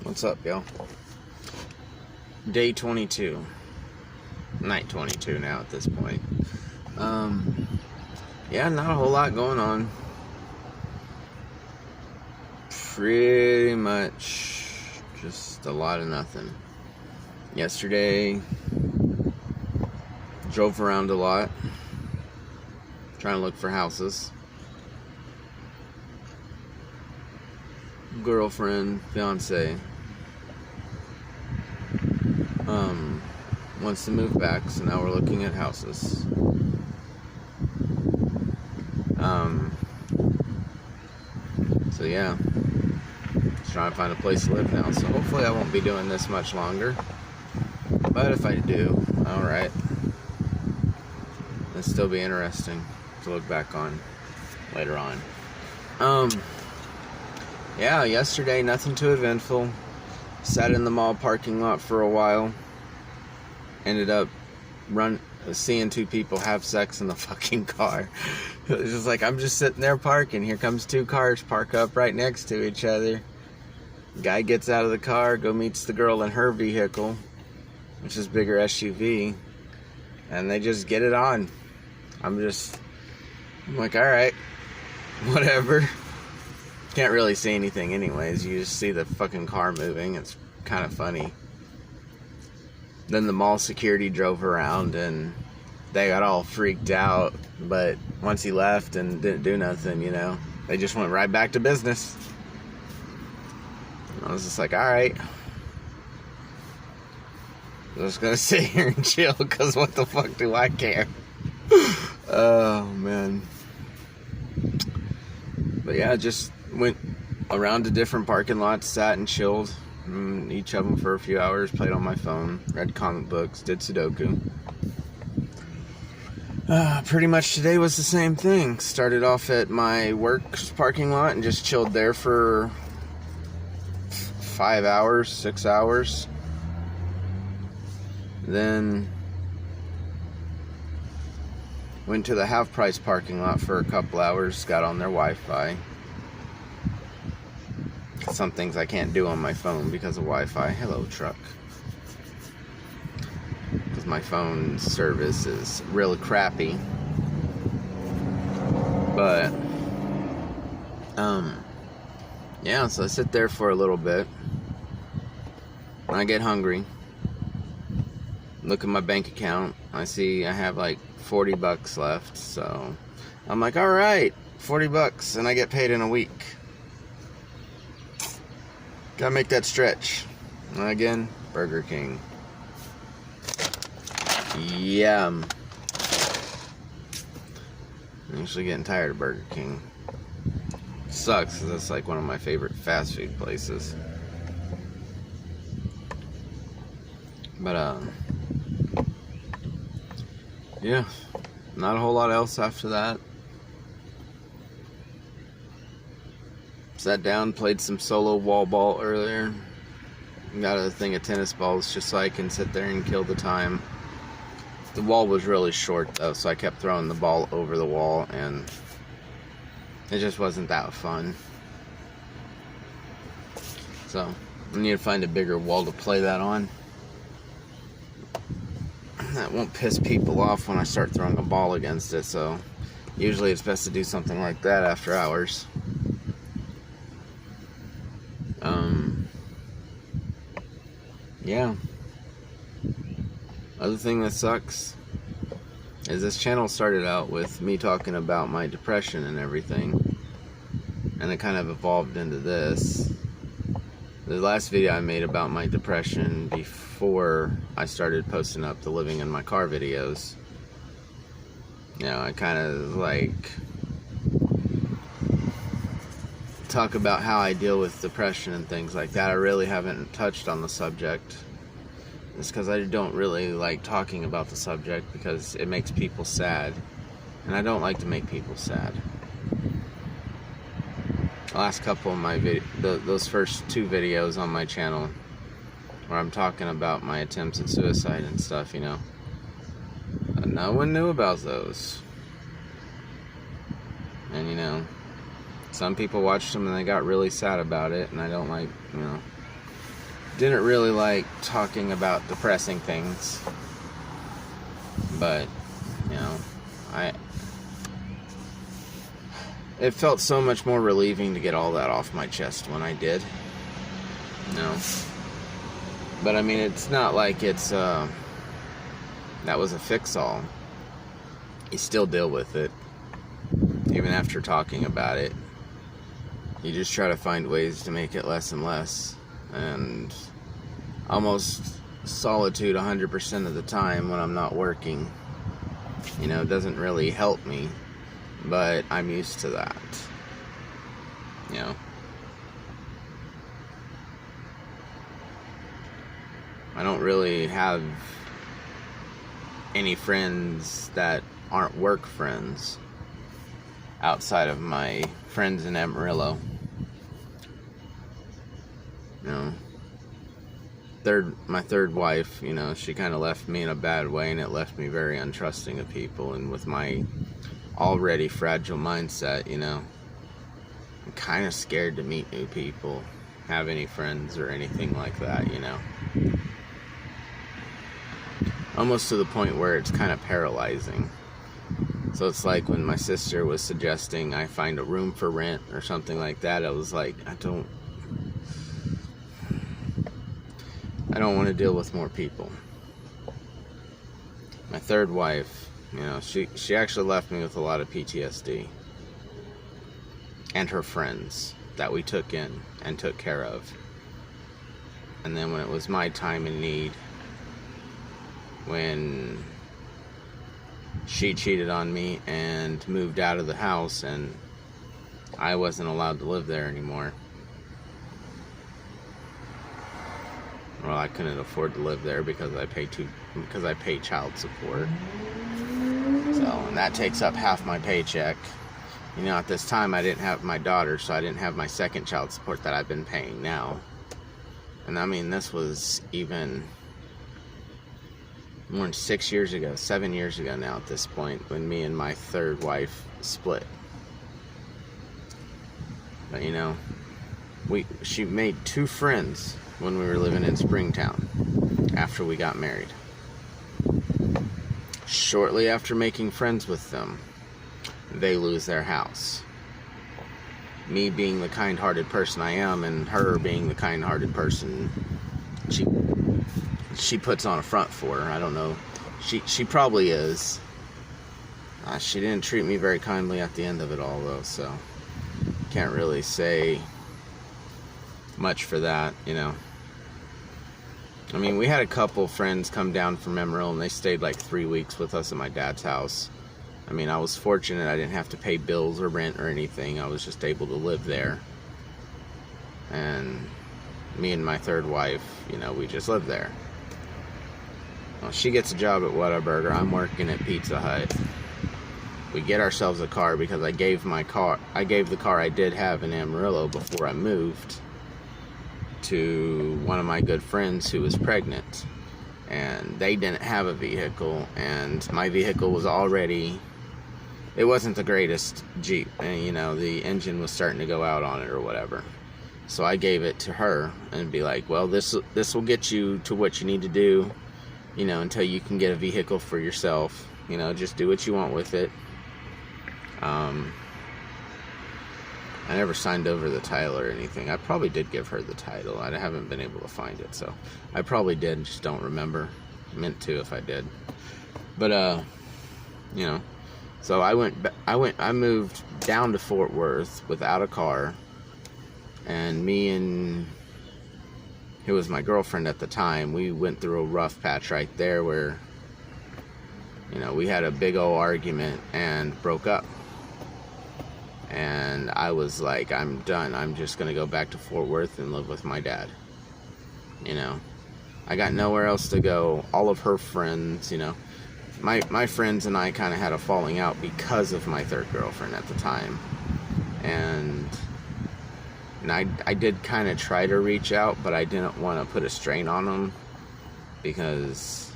What's up, y'all? Day 22. Night 22 now at this point. Yeah, not a whole lot going on. Pretty much just a lot of nothing. Yesterday, drove around a lot, trying to look for houses. Girlfriend, fiance, wants to move back, so now we're looking at houses. So yeah, just trying to find a place to live now. So hopefully I won't be doing this much longer. But if I do, alright. It'll still be interesting to look back on later on. Yeah, yesterday, nothing too eventful. Sat in the mall parking lot for a while. Ended up seeing two people have sex in the fucking car. It was just like, I'm just sitting there parking. Here comes two cars park up right next to each other. Guy gets out of the car, meets the girl in her vehicle, which is bigger SUV, and they just get it on. I'm like, alright, whatever. Can't really see anything anyways. You just see the fucking car moving. It's kind of funny. Then the mall security drove around and they got all freaked out. But once he left and didn't do nothing, they just went right back to business. I was just like, alright. I'm just gonna sit here and chill, because what the fuck do I care? Oh, man. But yeah, just went around to different parking lots, sat and chilled. Each of them for a few hours, played on my phone, read comic books, did Sudoku. Pretty much today was the same thing. Started off at my work's parking lot and just chilled there for 5 hours, 6 hours. Then went to the Half Price parking lot for a couple hours, got on their Wi-Fi. Some things I can't do on my phone because of Wi-Fi. Hello, truck. Because my phone service is really crappy. But, yeah, so I sit there for a little bit. When I get hungry, look at my bank account. I see I have like $40 left. So I'm like, alright, $40, and I get paid in a week. Gotta make that stretch. And again, Burger King. Yeah. I'm actually getting tired of Burger King. Sucks, because it's like one of my favorite fast food places. But, yeah. Not a whole lot else after that. Sat down, played some solo wall ball earlier. Got a thing of tennis balls just so I can sit there and kill the time. The wall was really short though, so I kept throwing the ball over the wall and it just wasn't that fun. So I need to find a bigger wall to play that on. That won't piss people off when I start throwing a ball against it, so usually it's best to do something like that after hours. Yeah. Other thing that sucks is this channel started out with me talking about my depression and everything, and it kind of evolved into this. The last video I made about my depression before I started posting up the living in my car videos, I kind of like talk about how I deal with depression and things like that. I really haven't touched on the subject. It's because I don't really like talking about the subject because it makes people sad, and I don't like to make people sad. The last couple of my those first two videos on my channel where I'm talking about my attempts at suicide and stuff, no one knew about those. And some people watched them and they got really sad about it, and I don't like, didn't really like talking about depressing things, but you know, it felt so much more relieving to get all that off my chest when I did. No. But I mean, it's not like it's that was a fix-all. You still deal with it, even after talking about it. You just try to find ways to make it less and less, and almost solitude 100% of the time when I'm not working. You know, it doesn't really help me, but I'm used to that. You know, I don't really have any friends that aren't work friends outside of my friends in Amarillo. You know, my third wife, you know, she kind of left me in a bad way, and it left me very untrusting of people. And with my already fragile mindset, you know, I'm kind of scared to meet new people, have any friends or anything like that, you know. Almost to the point where it's kind of paralyzing. So it's like when my sister was suggesting I find a room for rent or something like that, I was like, I don't want to deal with more people. My third wife, you know, she actually left me with a lot of PTSD. And her friends that we took in and took care of. And then when it was my time in need, when she cheated on me and moved out of the house, and I wasn't allowed to live there anymore. Well, I couldn't afford to live there because I pay child support. So, and that takes up half my paycheck. You know, at this time I didn't have my daughter, so I didn't have my second child support that I've been paying now. And I mean, this was even more than 7 years ago now at this point, when me and my third wife split. But you know, she made 2 friends when we were living in Springtown after we got married. Shortly after making friends with them, they lose their house. Me being the kind-hearted person I am, and her being the kind-hearted person she puts on a front for her. I don't know. She probably is. She didn't treat me very kindly at the end of it all, though, so can't really say much for that, you know. I mean, we had a couple friends come down from Amarillo, and they stayed like 3 weeks with us at my dad's house. I mean, I was fortunate I didn't have to pay bills or rent or anything. I was just able to live there. And me and my third wife, you know, we just lived there. Well, she gets a job at Whataburger. I'm working at Pizza Hut. We get ourselves a car because I gave the car I did have in Amarillo before I moved to one of my good friends who was pregnant. And they didn't have a vehicle, and my vehicle was already, it wasn't the greatest Jeep, and you know, the engine was starting to go out on it or whatever. So I gave it to her and be like, well, this will get you to what you need to do, you know, until you can get a vehicle for yourself. You know, just do what you want with it. I never signed over the title or anything. I probably did give her the title. I haven't been able to find it, so I probably did, just don't remember. Meant to if I did. But you know, so I moved down to Fort Worth without a car, and me and who was my girlfriend at the time, we went through a rough patch right there where, you know, we had a big old argument and broke up. And I was like, I'm done. I'm just going to go back to Fort Worth and live with my dad. You know, I got nowhere else to go. All of her friends, you know, my friends and I kind of had a falling out because of my third girlfriend at the time. And I did kind of try to reach out, but I didn't want to put a strain on them because,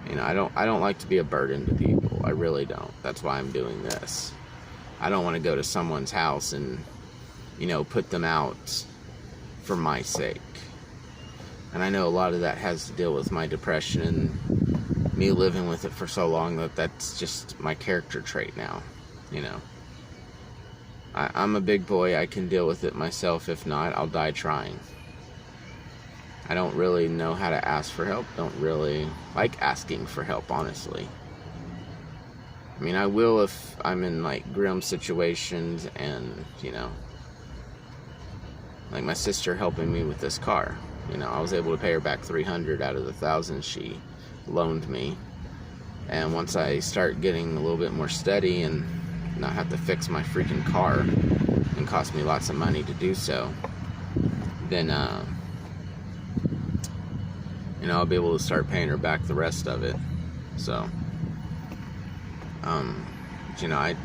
you know, I don't like to be a burden to people. I really don't. That's why I'm doing this. I don't want to go to someone's house and, you know, put them out for my sake. And I know a lot of that has to deal with my depression and me living with it for so long that that's just my character trait now, you know. I'm a big boy. I can deal with it myself. If not, I'll die trying. I don't really know how to ask for help. Don't really like asking for help, honestly. I mean, I will if I'm in, like, grim situations and, you know, like my sister helping me with this car. You know, I was able to pay her back $300 out of the $1,000 she loaned me. And once I start getting a little bit more steady and not have to fix my freaking car and cost me lots of money to do so, then, you know, I'll be able to start paying her back the rest of it. So, you know, I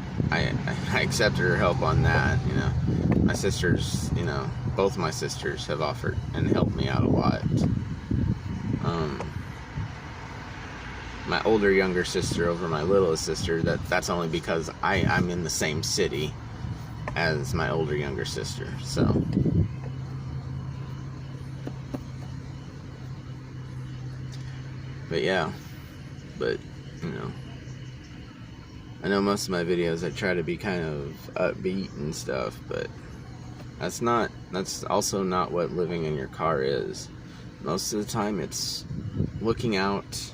accepted her help on that, you know. My sisters, you know, both my sisters have offered and helped me out a lot. My older younger sister over my littlest sister, that's only because I'm in the same city as my older younger sister, so. But yeah, but, you know, I know most of my videos I try to be kind of upbeat and stuff, but that's also not what living in your car is. Most of the time it's looking out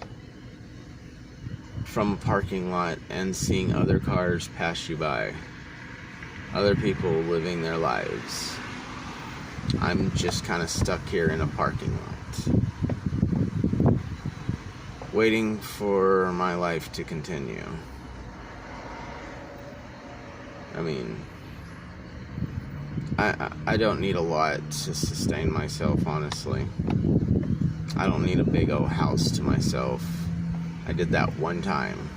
from a parking lot and seeing other cars pass you by. Other people living their lives. I'm just kind of stuck here in a parking lot, waiting for my life to continue. I mean, I don't need a lot to sustain myself, honestly. I don't need a big old house to myself. I did that one time,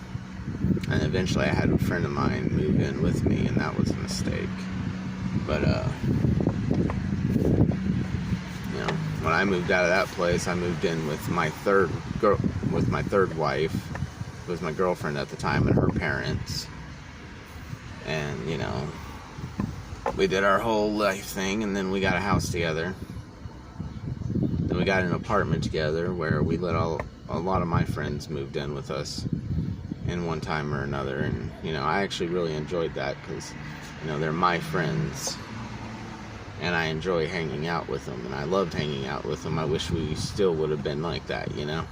and eventually I had a friend of mine move in with me, and that was a mistake. But, you know, when I moved out of that place, I moved in with my third wife, who was my girlfriend at the time, and her parents. And, you know, we did our whole life thing, and then we got a house together. Then we got an apartment together where we let a lot of my friends moved in with us in one time or another. And, you know, I actually really enjoyed that because, you know, they're my friends. And I enjoy hanging out with them, and I loved hanging out with them. I wish we still would have been like that, you know?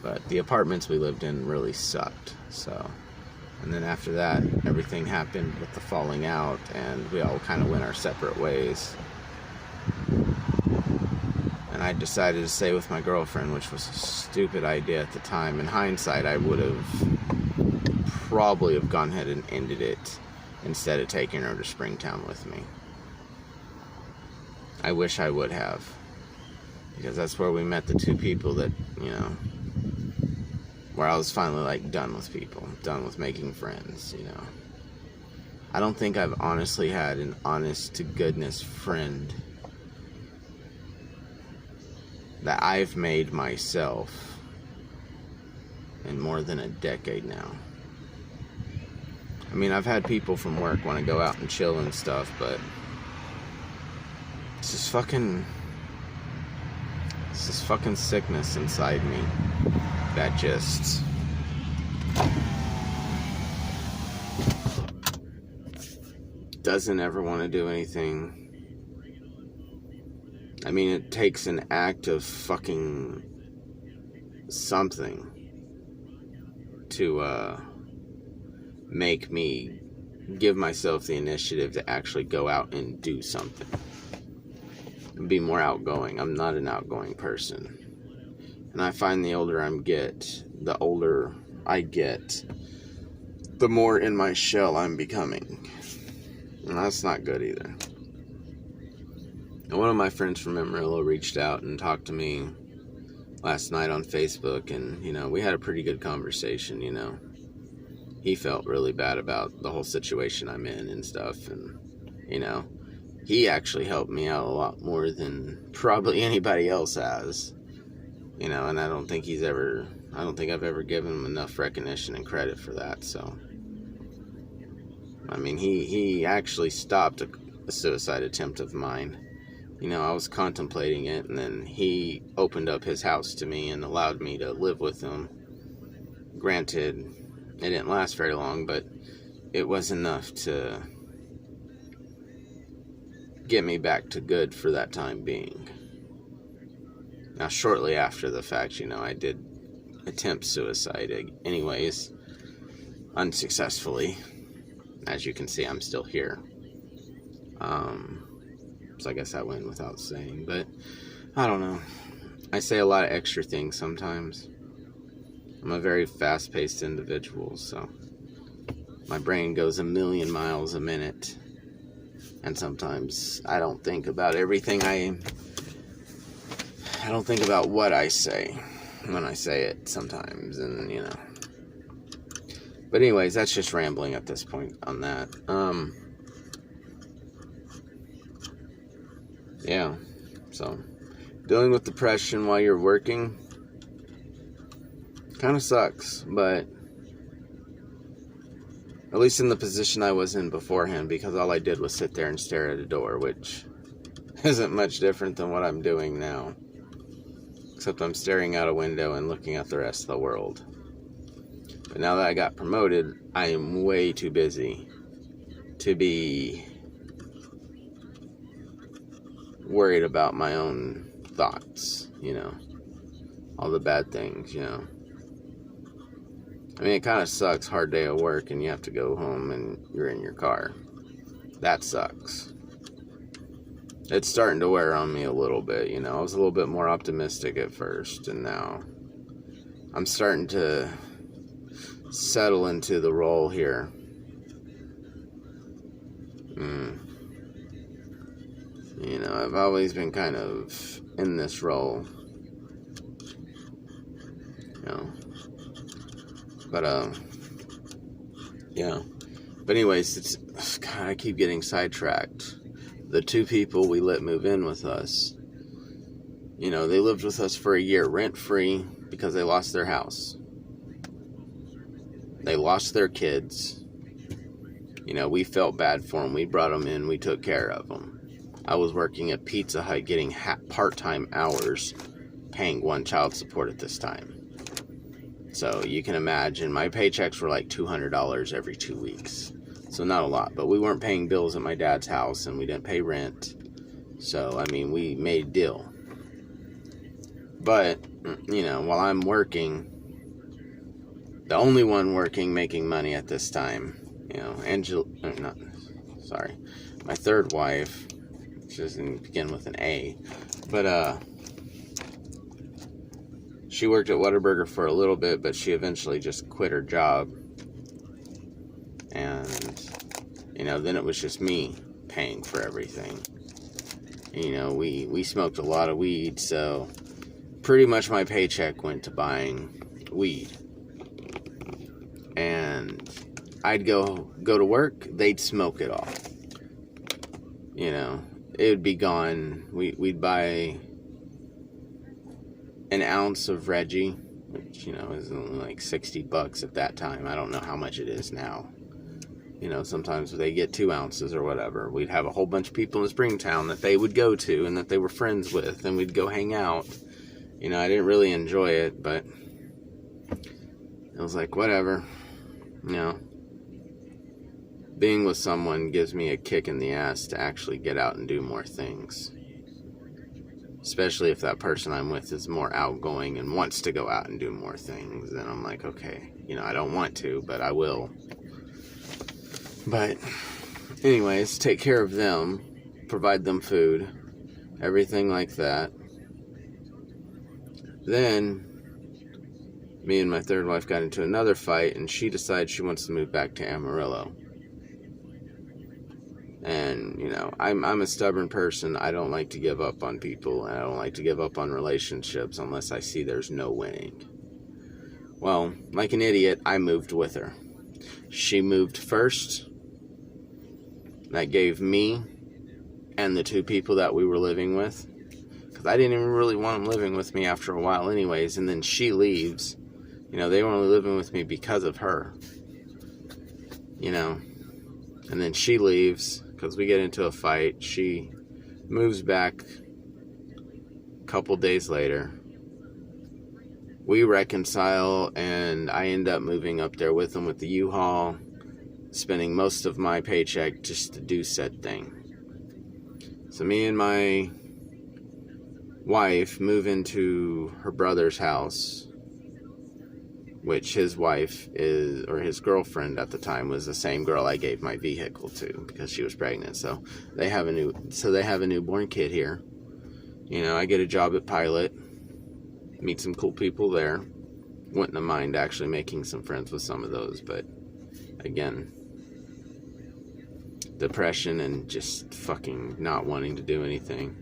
But the apartments we lived in really sucked, so. And then after that, everything happened with the falling out, and we all kind of went our separate ways. And I decided to stay with my girlfriend, which was a stupid idea at the time. In hindsight, I would have probably have gone ahead and ended it instead of taking her to Springtown with me. I wish I would have, because that's where we met the two people that, you know, where I was finally, like, done with people, done with making friends, you know. I don't think I've honestly had an honest-to-goodness friend that I've made myself in more than a decade now. I mean, I've had people from work want to go out and chill and stuff, but it's this fucking sickness inside me that just doesn't ever want to do anything. I mean, it takes an act of fucking something to make me give myself the initiative to actually go out and do something and be more outgoing. I'm not an outgoing person. And I find the older I get, the more in my shell I'm becoming. And that's not good either. And one of my friends from Amarillo reached out and talked to me last night on Facebook, and, you know, we had a pretty good conversation, you know. He felt really bad about the whole situation I'm in and stuff, and, you know, he actually helped me out a lot more than probably anybody else has. You know, and I don't think I've ever given him enough recognition and credit for that, so. I mean, he actually stopped a suicide attempt of mine. You know, I was contemplating it, and then he opened up his house to me and allowed me to live with him. Granted, it didn't last very long, but it was enough to get me back to good for that time being. Now, shortly after the fact, you know, I did attempt suicide anyways, unsuccessfully. As you can see, I'm still here. So I guess that went without saying, but I don't know. I say a lot of extra things sometimes. I'm a very fast-paced individual, so my brain goes a million miles a minute, and sometimes I don't think about everything I don't think about what I say when I say it sometimes, and you know. But anyways, that's just rambling at this point on that. Yeah, so dealing with depression while you're working kind of sucks, but at least in the position I was in beforehand, because all I did was sit there and stare at a door, which isn't much different than what I'm doing now, except I'm staring out a window and looking at the rest of the world. But now that I got promoted, I am way too busy to be worried about my own thoughts, you know, all the bad things, you know. I mean, it kind of sucks, hard day at work, and you have to go home and you're in your car. That sucks. It's starting to wear on me a little bit, you know. I was a little bit more optimistic at first, and now I'm starting to settle into the role here. You know, I've always been kind of in this role, you know. But, yeah. But anyways, God, I keep getting sidetracked. The two people we let move in with us, you know, they lived with us for a year rent-free because they lost their house. They lost their kids. You know, we felt bad for them. We brought them in. We took care of them. I was working at Pizza Hut getting part-time hours, paying one child support at this time. So you can imagine my paychecks were like $200 every 2 weeks. So not a lot, but we weren't paying bills at my dad's house, and we didn't pay rent. So, I mean, we made a deal. But, you know, while I'm working, the only one working, making money at this time, you know, my third wife, which doesn't begin with an A, but, she worked at Whataburger for a little bit, but she eventually just quit her job. And, you know, then it was just me paying for everything. You know, we smoked a lot of weed, so pretty much my paycheck went to buying weed. And I'd go to work, they'd smoke it all. You know, it would be gone. We'd buy an ounce of Reggie, which, you know, is only like $60 at that time. I don't know how much it is now. You know, sometimes they get 2 ounces or whatever. We'd have a whole bunch of people in Springtown that they would go to and that they were friends with, and we'd go hang out. You know, I didn't really enjoy it, but it was like, whatever. You know, being with someone gives me a kick in the ass to actually get out and do more things. Especially if that person I'm with is more outgoing and wants to go out and do more things. Then I'm like, okay, you know, I don't want to, but I will. But anyways, take care of them, provide them food, everything like that. Then me and my third wife got into another fight, and she decides she wants to move back to Amarillo. And, you know, I'm a stubborn person. I don't like to give up on people, and I don't like to give up on relationships unless I see there's no winning. Well, like an idiot, I moved with her. She moved first. That gave me and the 2 people that we were living with, because I didn't even really want them living with me after a while anyways, and then she leaves. You know, they were only living with me because of her. You know, and then she leaves, because we get into a fight. She moves back a couple days later. We reconcile, and I end up moving up there with him with the U-Haul, spending most of my paycheck just to do said thing. So me and my wife move into her brother's house, which his wife is, or his girlfriend at the time, was the same girl I gave my vehicle to because she was pregnant. So they have a newborn kid here. You know, I get a job at Pilot, meet some cool people there. Wouldn't have mind actually making some friends with some of those, but again, depression and just fucking not wanting to do anything.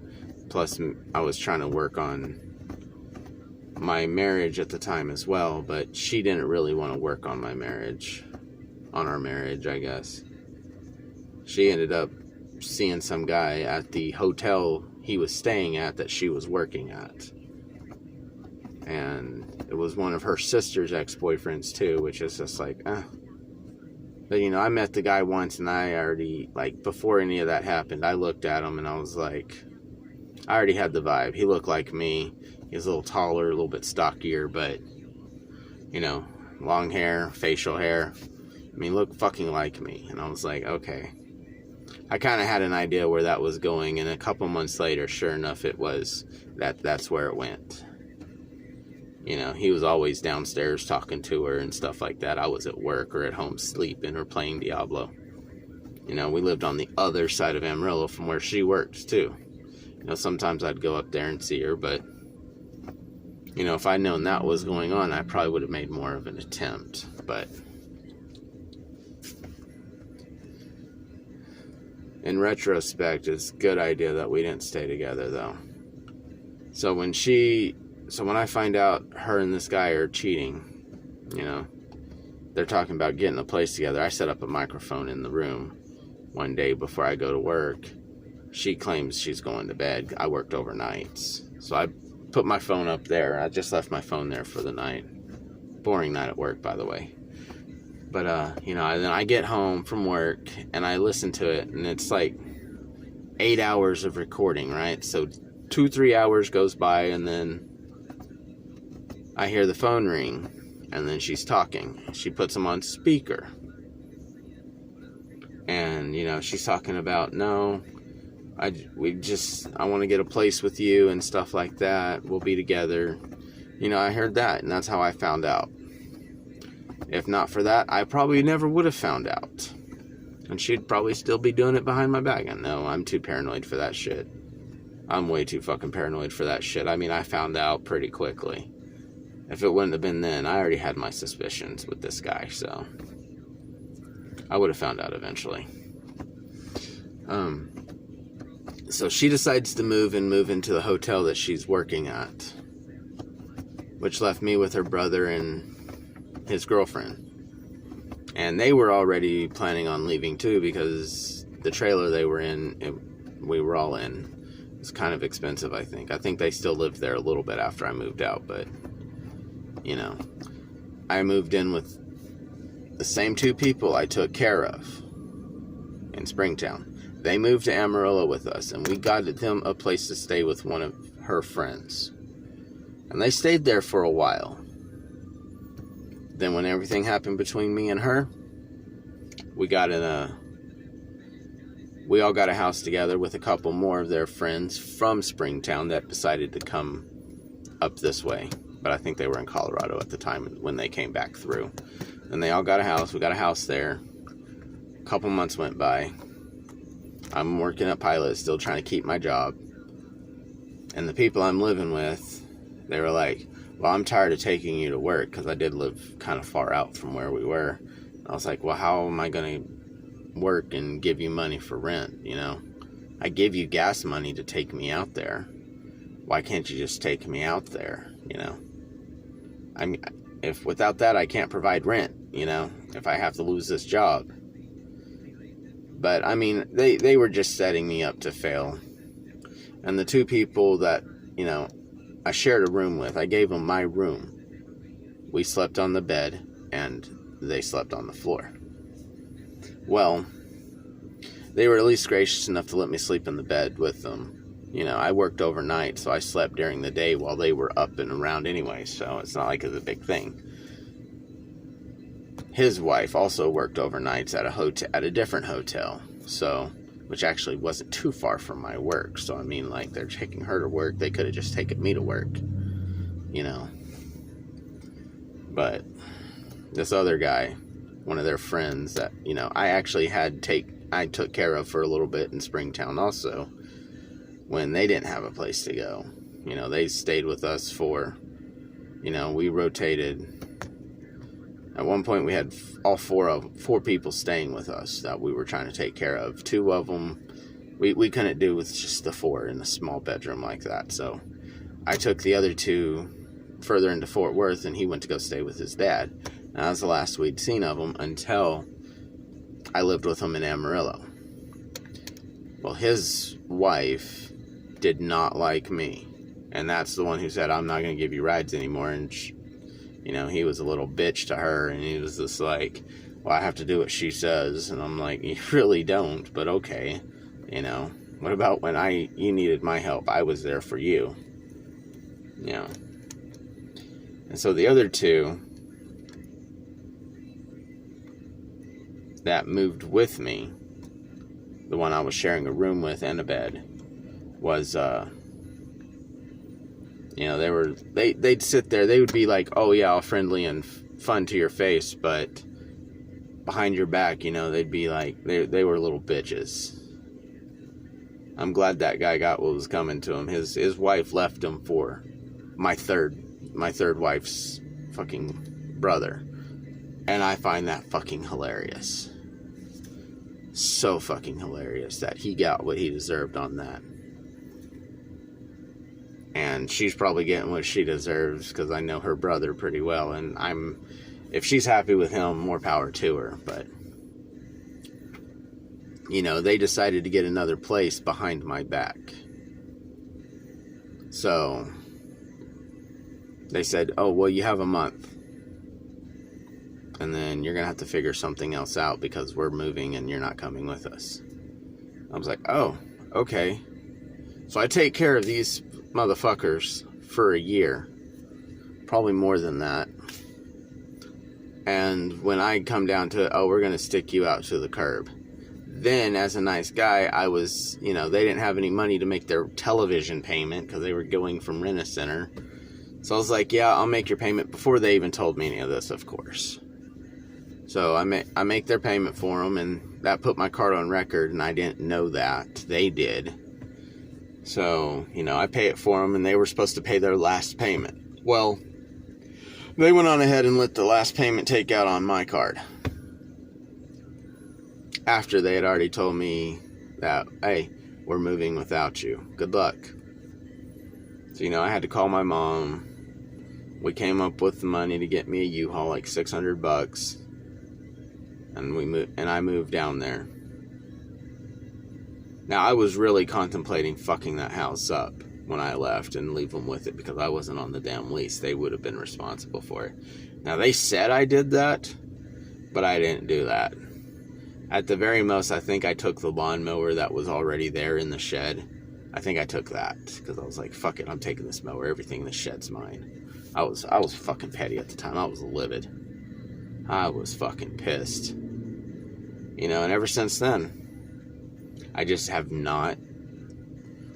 Plus, I was trying to work on my marriage at the time as well, but she didn't really want to work on our marriage, I guess. She ended up seeing some guy at the hotel he was staying at that she was working at. And it was one of her sister's ex-boyfriends too, which is just like, But, you know, I met the guy once, and I already, like, before any of that happened, I looked at him, and I was like, I already had the vibe. He looked like me. He was a little taller, a little bit stockier, but, you know, long hair, facial hair. I mean, looked fucking like me. And I was like, okay. I kind of had an idea where that was going, and a couple months later, sure enough, it was. That's where it went. You know, he was always downstairs talking to her and stuff like that. I was at work or at home sleeping or playing Diablo. You know, we lived on the other side of Amarillo from where she worked, too. You know, sometimes I'd go up there and see her, but, you know, if I'd known that was going on, I probably would have made more of an attempt, but in retrospect, it's a good idea that we didn't stay together, though. So when I find out her and this guy are cheating, you know, they're talking about getting a place together. I set up a microphone in the room one day before I go to work. She claims she's going to bed. I worked overnights. So I put my phone up there. I just left my phone there for the night. Boring night at work, by the way. But, you know, then I get home from work and I listen to it, and it's like 8 hours of recording, right? So 2-3 hours goes by, and then I hear the phone ring, and then she's talking. She puts him on speaker. And, you know, she's talking about, no, I want to get a place with you and stuff like that. We'll be together. You know, I heard that, and that's how I found out. If not for that, I probably never would have found out. And she'd probably still be doing it behind my back. And no, I'm too paranoid for that shit. I'm way too fucking paranoid for that shit. I mean, I found out pretty quickly. If it wouldn't have been then, I already had my suspicions with this guy, so I would have found out eventually. So she decides to move into the hotel that she's working at, which left me with her brother and his girlfriend. And they were already planning on leaving too, because the trailer they were in, we were all in. It was kind of expensive, I think. I think they still lived there a little bit after I moved out, but, you know, I moved in with the same two people I took care of in Springtown. They moved to Amarillo with us, and we got them a place to stay with one of her friends. And they stayed there for a while. Then when everything happened between me and her, we all got a house together with a couple more of their friends from Springtown that decided to come up this way. But I think they were in Colorado at the time when they came back through. And they all got a house. We got a house there. A couple months went by. I'm working at Pilot, still trying to keep my job. And the people I'm living with, they were like, well, I'm tired of taking you to work, because I did live kind of far out from where we were. I was like, well, how am I going to work and give you money for rent, you know? I give you gas money to take me out there. Why can't you just take me out there, you know? I mean, if without that, I can't provide rent, you know, if I have to lose this job. But, I mean, they were just setting me up to fail. And the two people that, you know, I shared a room with, I gave them my room. We slept on the bed, and they slept on the floor. Well, they were at least gracious enough to let me sleep in the bed with them. You know, I worked overnight, so I slept during the day while they were up and around anyway, so it's not like it's a big thing. His wife also worked overnights at a different hotel, so, which actually wasn't too far from my work. So I mean, like, they're taking her to work, they could have just taken me to work, you know. But this other guy, one of their friends that, you know, I took care of for a little bit in Springtown also, when they didn't have a place to go. You know, they stayed with us for, you know, we rotated. At one point we had all four people staying with us that we were trying to take care of. Two of them we couldn't do with just the four in a small bedroom like that. So I took the other two further into Fort Worth, and he went to go stay with his dad. And that was the last we'd seen of him until I lived with him in Amarillo. Well, his wife did not like me, and that's the one who said, I'm not going to give you rides anymore. And you know, he was a little bitch to her, and he was just like, well, I have to do what she says. And I'm like, you really don't, but okay. You know, what about when you needed my help? I was there for you. You know. And so the other two that moved with me, the one I was sharing a room with and a bed, was, you know, they'd sit there, they would be like, oh yeah, all friendly and fun to your face, but behind your back, you know, they'd be like, they were little bitches. I'm glad that guy got what was coming to him. His wife left him for my third wife's fucking brother. And I find that fucking hilarious. So fucking hilarious that he got what he deserved on that. And she's probably getting what she deserves, because I know her brother pretty well, and if she's happy with him, more power to her. But you know, they decided to get another place behind my back. So they said, oh, well, you have a month, and then you're gonna have to figure something else out because we're moving and you're not coming with us. I was like, oh, okay. So I take care of these motherfuckers for a year, probably more than that. And when I come down to, oh, we're gonna stick you out to the curb, then as a nice guy, I was, you know, they didn't have any money to make their television payment because they were going from Rent-A-Center. So I was like, yeah, I'll make your payment, before they even told me any of this, of course. So I make their payment for them, and that put my card on record, and I didn't know that. They did. So, you know, I pay it for them, and they were supposed to pay their last payment. Well, they went on ahead and let the last payment take out on my card, after they had already told me that, hey, we're moving without you. Good luck. So, you know, I had to call my mom. We came up with the money to get me a U-Haul, like $600, and I moved down there. Now, I was really contemplating fucking that house up when I left and leave them with it, because I wasn't on the damn lease. They would have been responsible for it. Now, they said I did that, but I didn't do that. At the very most, I think I took the lawnmower that was already there in the shed. I think I took that, because I was like, fuck it, I'm taking this mower. Everything in the shed's mine. I was fucking petty at the time. I was livid. I was fucking pissed. You know, and ever since then, I just have not.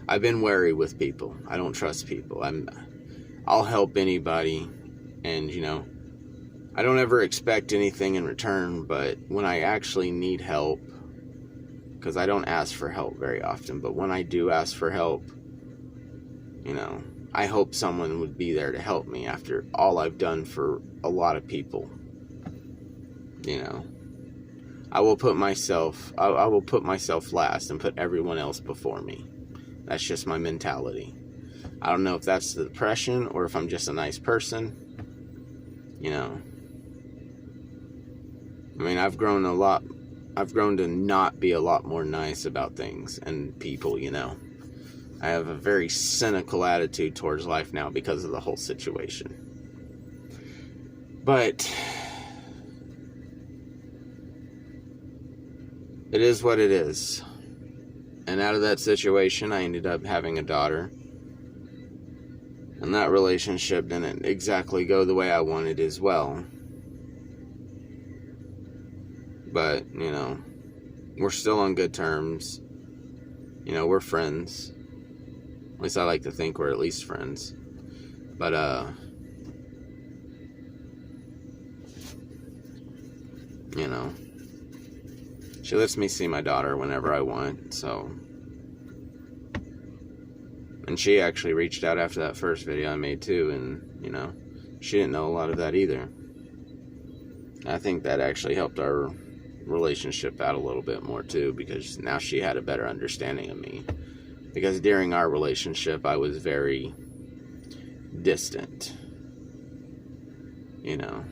I've been wary with people. I don't trust people. I'll help anybody, and, you know, I don't ever expect anything in return, but when I actually need help, because I don't ask for help very often, but when I do ask for help, you know, I hope someone would be there to help me after all I've done for a lot of people. You know, I will put myself last and put everyone else before me. That's just my mentality. I don't know if that's the depression or if I'm just a nice person. You know, I mean, I've grown to not be a lot more nice about things and people, you know. I have a very cynical attitude towards life now because of the whole situation. But it is what it is. And out of that situation, I ended up having a daughter. And that relationship didn't exactly go the way I wanted as well. But, you know, we're still on good terms. You know, we're friends. At least I like to think we're at least friends. But, you know, she lets me see my daughter whenever I want, so. And she actually reached out after that first video I made too, and, you know, she didn't know a lot of that either. I think that actually helped our relationship out a little bit more too, because now she had a better understanding of me. Because during our relationship, I was very distant. You know,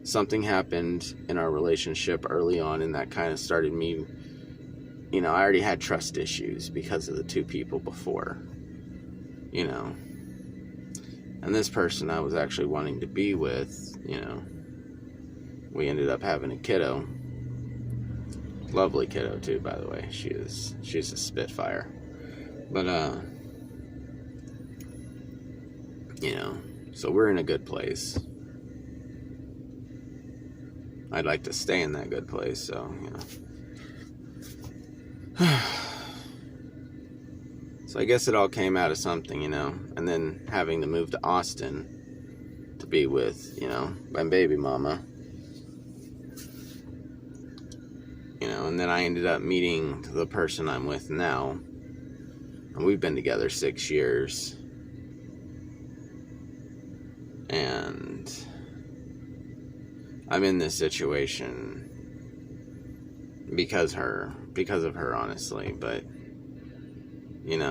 something happened in our relationship early on, and that kind of started me, you know, I already had trust issues because of the two people before, you know. And this person I was actually wanting to be with, you know, we ended up having a kiddo. Lovely kiddo too, by the way. She's a spitfire. But you know, so we're in a good place. I'd like to stay in that good place, so, you know. So I guess it all came out of something, you know. And then having to move to Austin to be with, you know, my baby mama. You know, and then I ended up meeting the person I'm with now. And we've been together 6 years. And I'm in this situation because of her, honestly. But